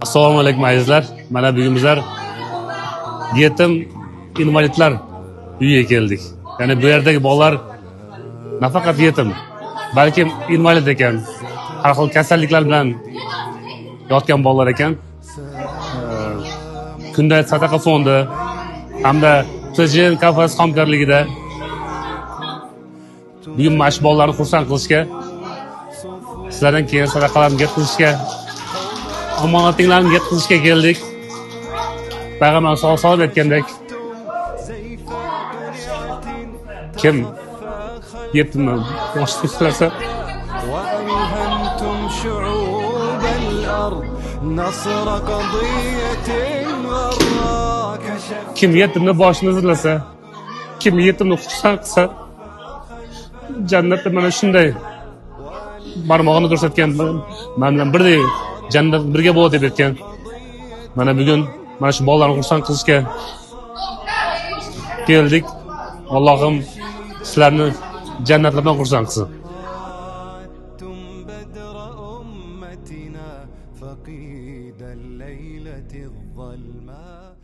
Assalomu alaykum azizlar. Mana bugun bizlar yetim invalidlar uyiga keldik. Ya'ni bu yerdagi bolalar nafaqat yetim, balki invalid ekan. Har xil kasalliklar bilan yotgan bolalar ekan. Kundalik sadaqa fondi hamda TJN kafasi hamkorligida bugun mana shu bolalarni xursand qilishga, sizlardan keyin sadaqalarni yetkazishga, omonatinglarni yetkazishga keldik. Payg'ambar sollallohu alayhi vasallam aytgandek, kim yetimni boshqa qilsa, وألهمتم شعوب الأرض نصر قضية غراء كشف kim yetimni boshini izlasa, kim yetimni xursand qilsa, jannatda mana shunday barmog'ini ko'rsatgan men bilan birdek jannat birga bo'ladi deb aytgan. Mana bugun mana shu bolalarni xursand qilishga keldik. Allohim sizlarni jannatlardan xursand qilsin. عدتم بدر أمتنا فقيد الليلة الظلماء